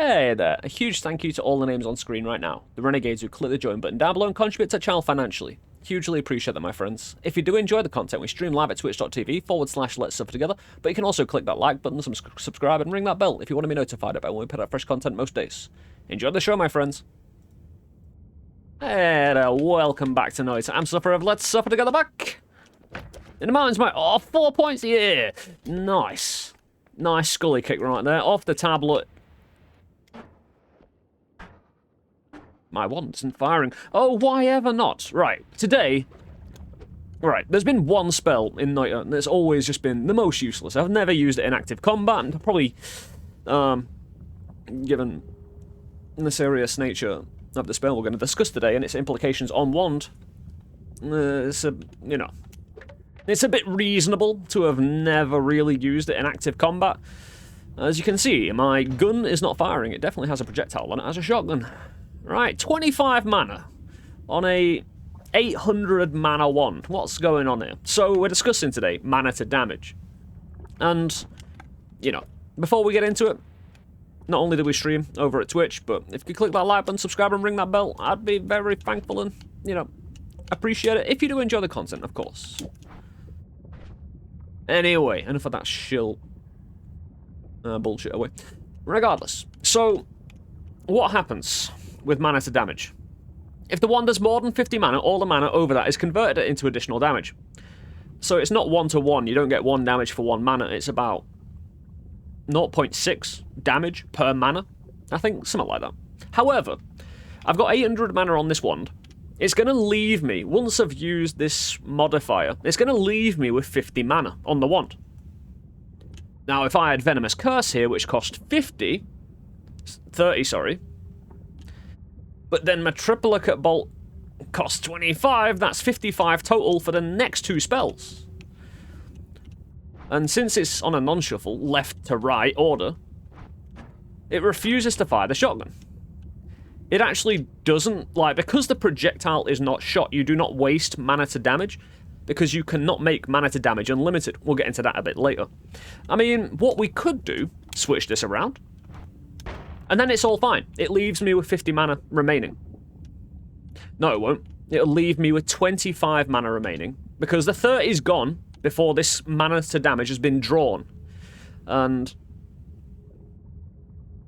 Hey there, a huge thank you to all the names on screen right now, the renegades who click the join button down below and contribute to the channel financially. Hugely appreciate that, my friends. If you do enjoy the content, we stream live at twitch.tv/let's suffer together, but you can also click that like button, subscribe, and ring that bell if you want to be notified about when we put out fresh content most days. Enjoy the show, my friends. Hey there, welcome back to Noita. I'm Suffer of Let's Suffer Together back. In the mountains, my 4 points, yeah! Nice. Nice scully kick right there, off the tablet. My wand isn't firing. Oh, why ever not? Right, today... Right, there's been one spell in Noita that's always just been the most useless. I've never used it in active combat, and probably, given the serious nature of the spell we're going to discuss today and its implications on wand, it's a, you know, it's a bit reasonable to have never really used it in active combat. As you can see, my gun is not firing. It definitely has a projectile on it as a shotgun. Right, 25 mana on a 800 mana wand. What's going on here? So we're discussing today mana to damage. And, you know, before we get into it, not only do we stream over at Twitch, but if you click that like button, subscribe and ring that bell, I'd be very thankful and, you know, appreciate it. If you do enjoy the content, of course. Anyway, enough of that shill bullshit away. Regardless, so what happens with mana to damage? If the wand does more than 50 mana, all the mana over that is converted into additional damage. So it's not 1-to-1, you don't get 1 damage for 1 mana, it's about 0.6 damage per mana, I think, something like that. However, I've got 800 mana on this wand. It's going to leave me, once I've used this modifier, it's going to leave me with 50 mana on the wand. Now, if I had Venomous Curse here, which cost 30, sorry, but then my triplicate bolt costs 25, that's 55 total for the next 2 spells. And since it's on a non-shuffle, left to right order, it refuses to fire the shotgun. It actually doesn't, like, because the projectile is not shot, you do not waste mana to damage, because you cannot make mana to damage unlimited. We'll get into that a bit later. I mean, what we could do, switch this around, and then it's all fine. It leaves me with 50 mana remaining. No, it won't. It'll leave me with 25 mana remaining, because the 30's gone before this mana to damage has been drawn. And,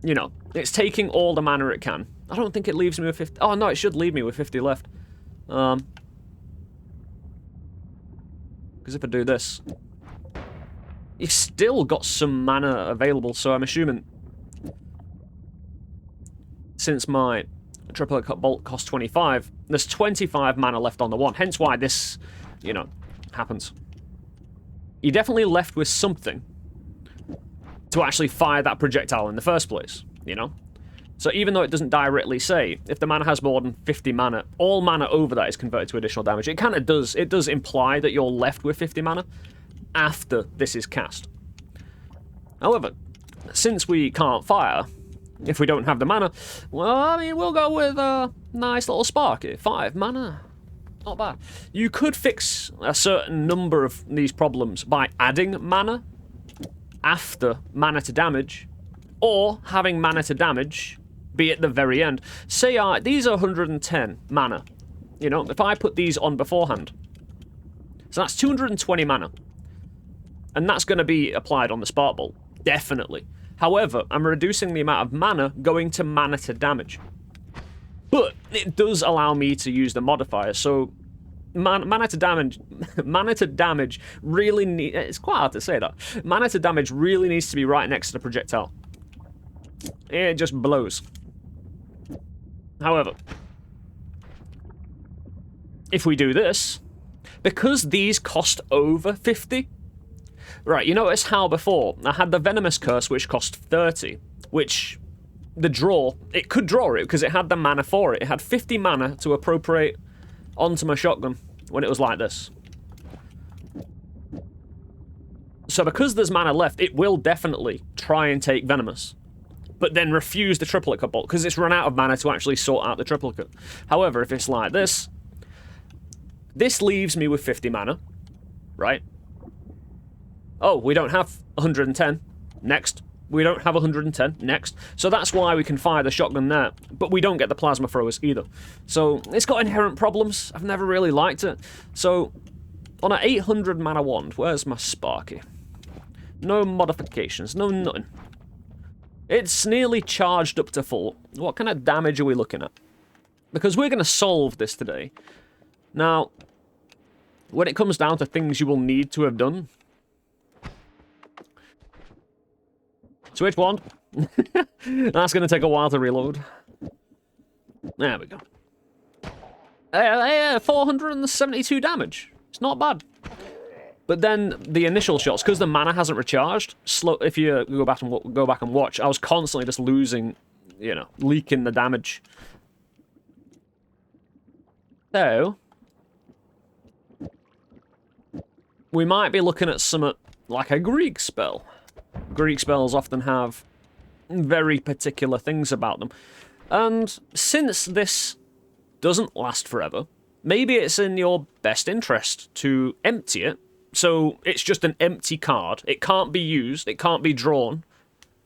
you know, it's taking all the mana it can. I don't think it leaves me with 50... Oh, no, it should leave me with 50 left. Because if I do this, you've still got some mana available, so I'm assuming, since my triplicate bolt costs 25, there's 25 mana left on the one, hence why this, you know, happens. You're definitely left with something to actually fire that projectile in the first place, you know? So even though it doesn't directly say, if the mana has more than 50 mana, all mana over that is converted to additional damage. It kind of does, it does imply that you're left with 50 mana after this is cast. However, since we can't fire, if we don't have the mana, well, I mean, we'll go with a nice little sparky. 5 mana. Not bad. You could fix a certain number of these problems by adding mana after mana to damage, or having mana to damage be at the very end. Say these are 110 mana. You know, if I put these on beforehand, so that's 220 mana. And that's going to be applied on the spark bolt, definitely. However, I'm reducing the amount of mana going to mana to damage. But it does allow me to use the modifier, so mana to damage really it's quite hard to say that. Mana to damage really needs to be right next to the projectile. It just blows. However, if we do this, because these cost over 50, right, you notice how before I had the Venomous Curse which cost 30, which the draw, it could draw it because it had the mana for it. It had 50 mana to appropriate onto my shotgun when it was like this. So because there's mana left, it will definitely try and take Venomous, but then refuse the triplicate bolt because it's run out of mana to actually sort out the triplicate. However, if it's like this, this leaves me with 50 mana, right? Oh, we don't have 110. Next. We don't have 110 next, so that's why we can fire the shotgun there, but we don't get the plasma throwers either. So it's got inherent problems. I've never really liked it. So on an 800 mana wand, where's my Sparky? No modifications, no nothing. It's nearly charged up to full. What kind of damage are we looking at? Because we're going to solve this today. Now, when it comes down to things you will need to have done, switch wand. That's going to take a while to reload. There we go. 472 damage. It's not bad. But then the initial shots, because the mana hasn't recharged, slow. If you go back and watch, I was constantly just losing, you know, leaking the damage. So we might be looking at something like a Greek spell. Greek spells often have very particular things about them. And since this doesn't last forever, maybe it's in your best interest to empty it. So it's just an empty card. It can't be used, it can't be drawn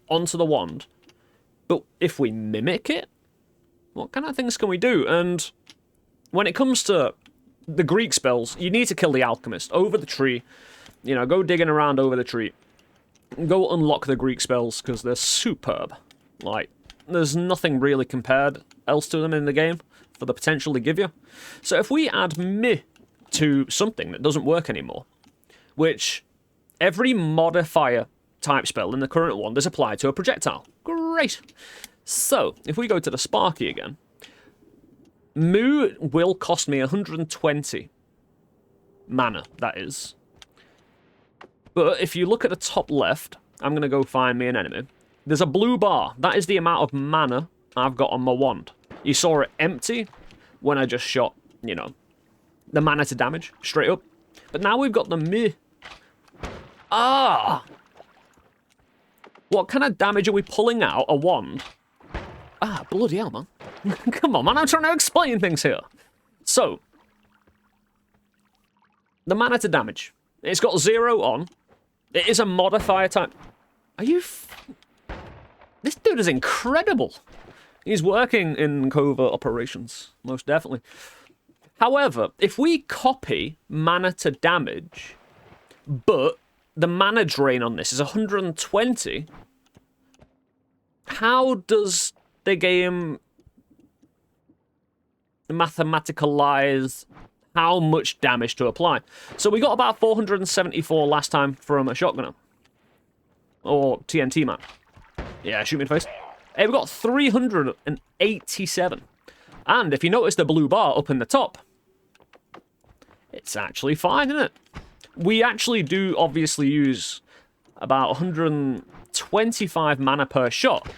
onto the wand. But if we mimic it, what kind of things can we do? And when it comes to the Greek spells, you need to kill the alchemist over the tree. You know, go digging around over the tree. Go unlock the Greek spells, because they're superb. Like, there's nothing really compared else to them in the game for the potential they give you. So if we add me to something that doesn't work anymore, which every modifier type spell in the current one is applied to a projectile. Great! So, if we go to the Sparky again, Moo will cost me 120 mana, that is. But if you look at the top left, I'm going to go find me an enemy. There's a blue bar. That is the amount of mana I've got on my wand. You saw it empty when I just shot, you know, the mana to damage, straight up. But now we've got the me. Ah! What kind of damage are we pulling out a wand? Ah, bloody hell, man. Come on, man, I'm trying to explain things here. So, the mana to damage. It's got 0 on. It is a modifier type. Are you... This dude is incredible. He's working in covert operations, most definitely. However, if we copy mana to damage, but the mana drain on this is 120, how does the game mathematicalize how much damage to apply? So we got about 474 last time from a shotgunner. Or TNT man. Yeah, shoot me in the face. Hey, we got 387. And if you notice the blue bar up in the top, it's actually fine, isn't it? We actually do obviously use about 125 mana per shot,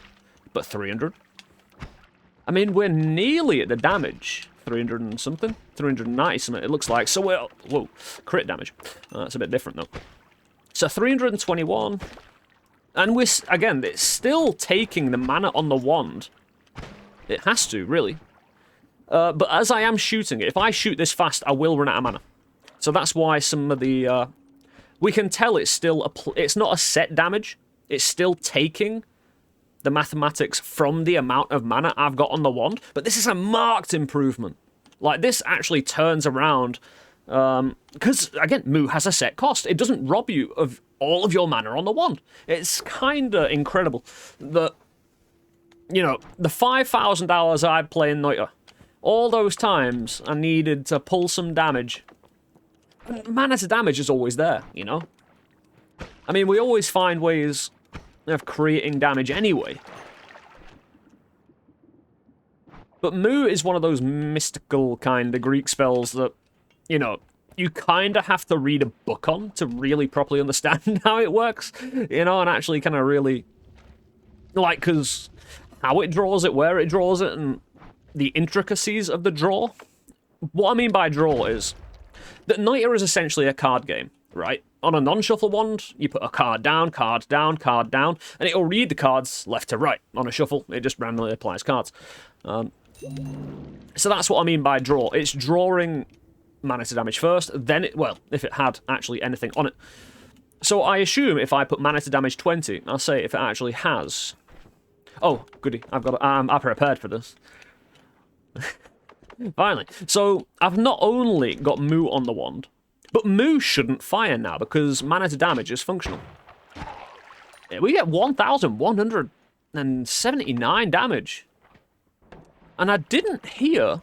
but 300. I mean, we're nearly at the damage. 300 and something? 390 something, it looks like. So we're... Whoa, crit damage. That's a bit different, though. So 321. And we're... Again, it's still taking the mana on the wand. It has to, really. But as I am shooting it, if I shoot this fast, I will run out of mana. So that's why some of the... we can tell it's still... It's not a set damage. It's still taking the mathematics from the amount of mana I've got on the wand. But this is a marked improvement. Like, this actually turns around... Because, again, Moo has a set cost. It doesn't rob you of all of your mana on the wand. It's kind of incredible that, you know, the 5,000 hours I'd play in Noita, all those times I needed to pull some damage. Mana to damage is always there, you know? I mean, we always find ways of creating damage anyway. But Moo is one of those mystical kind of Greek spells that, you know, you kind of have to read a book on to really properly understand how it works, you know, and actually kind of really, like, because how it draws it, where it draws it, and the intricacies of the draw. What I mean by draw is that Noita is essentially a card game, right? On a non-shuffle wand, you put a card down, card down, card down, and it'll read the cards left to right. On a shuffle, it just randomly applies cards. So that's what I mean by draw. It's drawing mana to damage first, then it, well, if it had actually anything on it. So I assume if I put mana to damage 20, I'll say if it actually has. Oh, goody. I've got. I'm prepared for this. Finally. So I've not only got Moo on the wand, but Moo shouldn't fire now because mana to damage is functional. We get 1,179 damage. And I didn't hear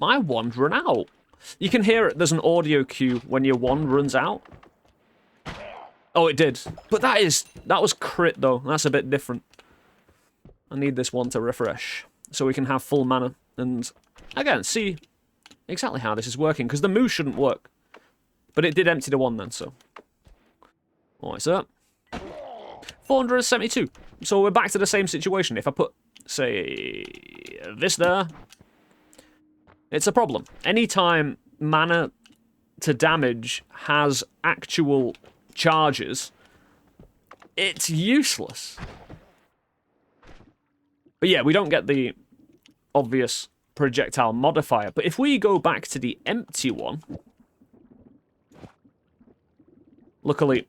my wand run out. You can hear it. There's an audio cue when your wand runs out. Oh, it did. But that was crit, though. That's a bit different. I need this one to refresh so we can have full mana. And, again, see exactly how this is working. Because the Moo shouldn't work. But it did empty the one then, so. What is that? 472. So we're back to the same situation. If I put, say, this there, it's a problem. Anytime mana to damage has actual charges, it's useless. But yeah, we don't get the obvious projectile modifier. But if we go back to the empty one, luckily,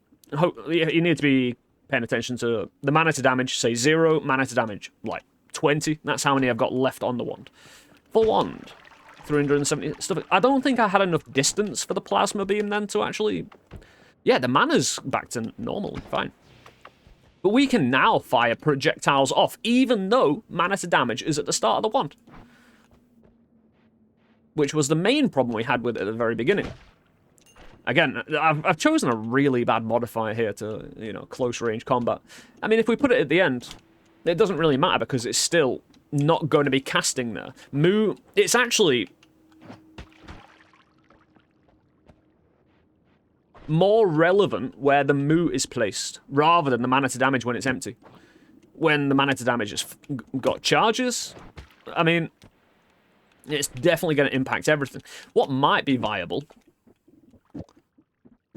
you need to be paying attention to the mana to damage, say 0, mana to damage, like 20. That's how many I've got left on the wand. Full wand, 370 stuff. I don't think I had enough distance for the plasma beam then to actually... Yeah, the mana's back to normal, fine. But we can now fire projectiles off, even though mana to damage is at the start of the wand. Which was the main problem we had with it at the very beginning. Again, I've chosen a really bad modifier here to, you know, close range combat. I mean, if we put it at the end, it doesn't really matter because it's still not going to be casting there. Moo, it's actually more relevant where the Moo is placed rather than the mana to damage when it's empty. When the mana to damage has got charges, I mean, it's definitely going to impact everything. What might be viable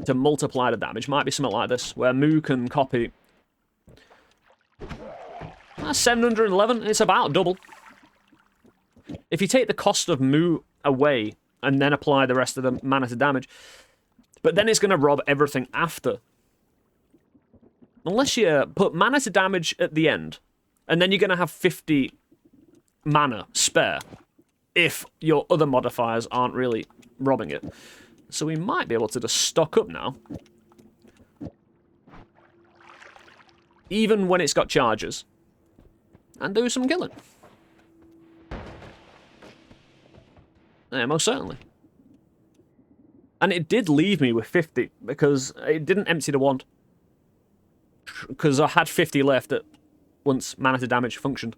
to multiply the damage might be something like this, where Moo can copy 711. It's about double. If you take the cost of Moo away and then apply the rest of the mana to damage, but then it's going to rob everything after. Unless you put mana to damage at the end, and then you're going to have 50 mana spare if your other modifiers aren't really robbing it. So we might be able to just stock up now. Even when it's got charges. And do some killing. Yeah, most certainly. And it did leave me with 50, because it didn't empty the wand. Because I had 50 left at once mana to damage functioned.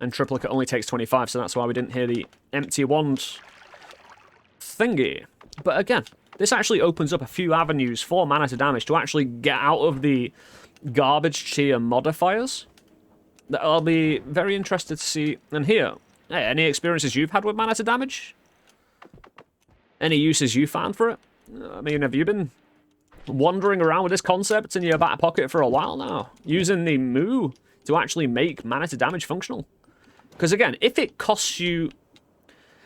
And triplicate only takes 25, so that's why we didn't hear the empty wand thingy. But again, this actually opens up a few avenues for mana to damage to actually get out of the garbage tier modifiers. That I'll be very interested to see and hear. Hey, any experiences you've had with mana to damage? Any uses you found for it? I mean, have you been wandering around with this concept in your back pocket for a while now? Using the Moo to actually make mana to damage functional? Because again, if it costs you...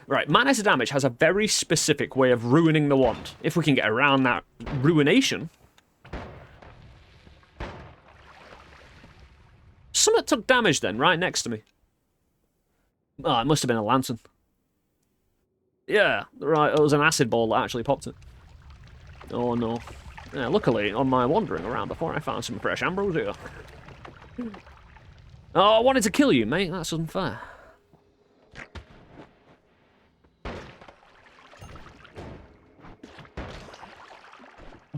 Right, mana to damage has a very specific way of ruining the wand. If we can get around that ruination. Something took damage then, right next to me. Oh, it must have been a lantern. Yeah, right, it was an acid ball that actually popped it. Oh no. Yeah, luckily, on my wandering around before, I found some fresh ambrosia. Oh, I wanted to kill you, mate. That's unfair.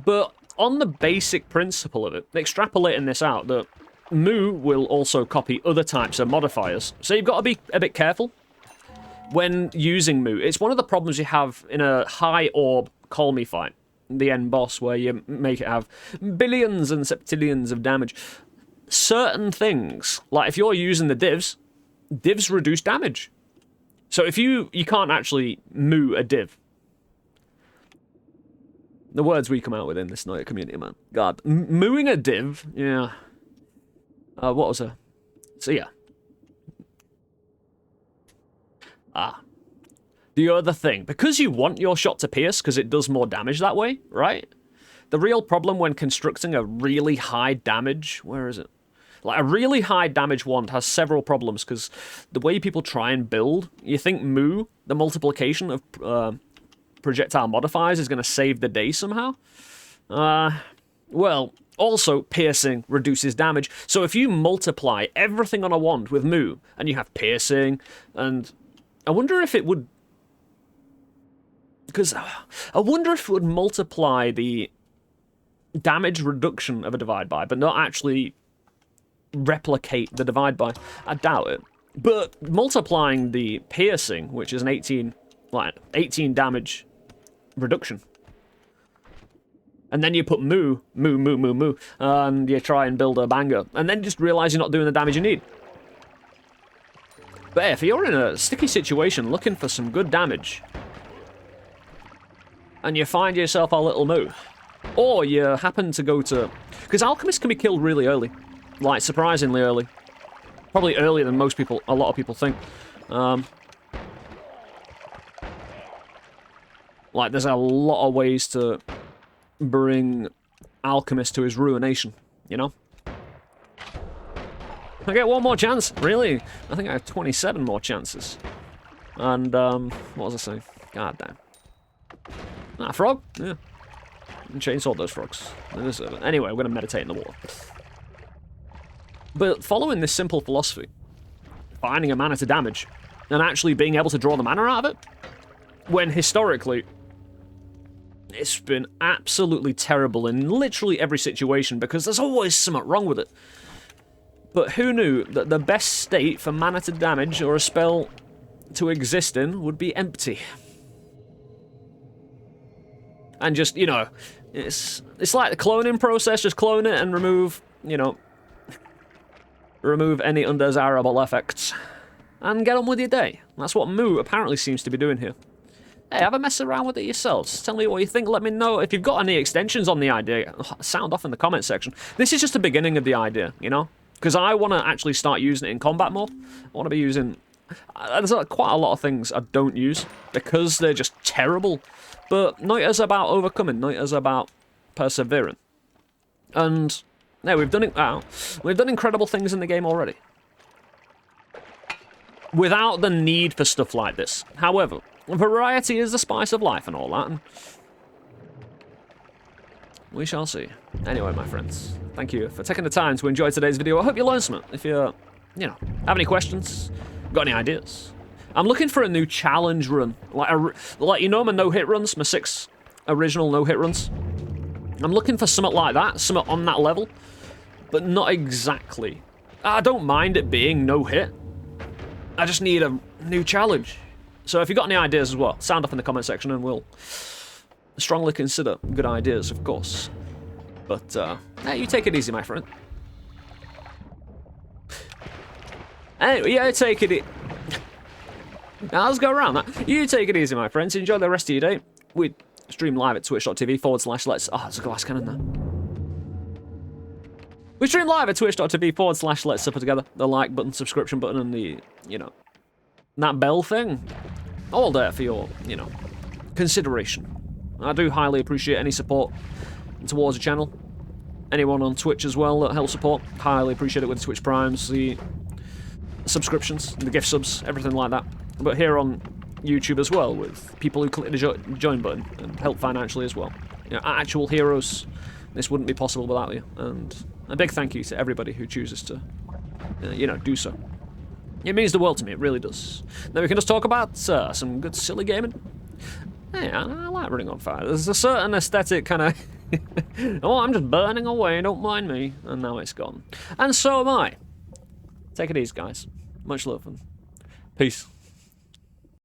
But on the basic principle of it, extrapolating this out, that Moo will also copy other types of modifiers. So you've got to be a bit careful when using Moo. It's one of the problems you have in a high orb Call Me fight, the end boss, where you make it have billions and septillions of damage. Certain things, like if you're using the divs reduce damage. So if you can't actually Moo a div. The words we come out with in this Noita community, man. God, mooing a div, yeah. What was it? So yeah. The other thing, because you want your shot to pierce, because it does more damage that way, right? the real problem when constructing a really high damage... Where is it? Like, a really high damage wand has several problems, because the way people try and build, you think Moo, the multiplication of projectile modifiers, is going to save the day somehow? Well, also, piercing reduces damage. So if you multiply everything on a wand with Moo, and you have piercing, and I wonder if it would... Because I wonder if it would multiply the damage reduction of a divide by, but not actually replicate the divide by. I doubt it. But multiplying the piercing, which is an 18 damage reduction, and then you put moo, and you try and build a banger, and then just realize you're not doing the damage you need. But if you're in a sticky situation looking for some good damage, and you find yourself a little moo, or you happen to go to... Because alchemists can be killed really early. Like, surprisingly early. Probably earlier than a lot of people think. Like, there's a lot of ways to bring alchemist to his ruination, you know? I get one more chance, really? I think I have 27 more chances. And, what was I saying? God damn. Ah, frog? Yeah. And chainsaw those frogs. Anyway, we're going to meditate in the water. But following this simple philosophy, finding a mana to damage, and actually being able to draw the mana out of it, when historically, it's been absolutely terrible in literally every situation, because there's always something wrong with it. But who knew that the best state for mana to damage or a spell to exist in would be empty? And just, you know, it's like the cloning process, just clone it and remove, you know, remove any undesirable effects. And get on with your day. That's what Moo apparently seems to be doing here. Hey, have a mess around with it yourselves. Tell me what you think, let me know. If you've got any extensions on the idea, sound off in the comment section. This is just the beginning of the idea, you know? Because I want to actually start using it in combat more. I want to be using... There's quite a lot of things I don't use, because they're just terrible. But Noita's about overcoming. Noita's about persevering. And yeah, we've done it. We've done incredible things in the game already, without the need for stuff like this. However, variety is the spice of life and all that. And we shall see. Anyway, my friends, thank you for taking the time to enjoy today's video. I hope you learned something. If you, have any questions, got any ideas, I'm looking for a new challenge run, like you know my no-hit runs, my 6 original no-hit runs. I'm looking for something like that, something on that level, but not exactly. I don't mind it being no-hit. I just need a new challenge. So if you've got any ideas as well, sound off in the comment section and we'll strongly consider good ideas, of course. But, hey, you take it easy, my friend. Anyway, yeah, take it easy. Now, let's go around that. You take it easy, my friends. Enjoy the rest of your day. We stream live at twitch.tv/let's... Oh, there's a glass cannon there. We stream live at twitch.tv/let's suffer together. The like button, subscription button, and the, that bell thing. All there for your, consideration. I do highly appreciate any support towards the channel. Anyone on Twitch as well that helps support, highly appreciate it with the Twitch Primes, the subscriptions, the gift subs, everything like that. But here on YouTube as well, with people who click the join button and help financially as well. Actual heroes, this wouldn't be possible without you. And a big thank you to everybody who chooses to, do so. It means the world to me, it really does. Then we can just talk about some good silly gaming. Hey, I like Ring on Fire. There's a certain aesthetic kind of... oh, I'm just burning away, don't mind me. And now it's gone. And so am I. Take it easy, guys. Much love and peace.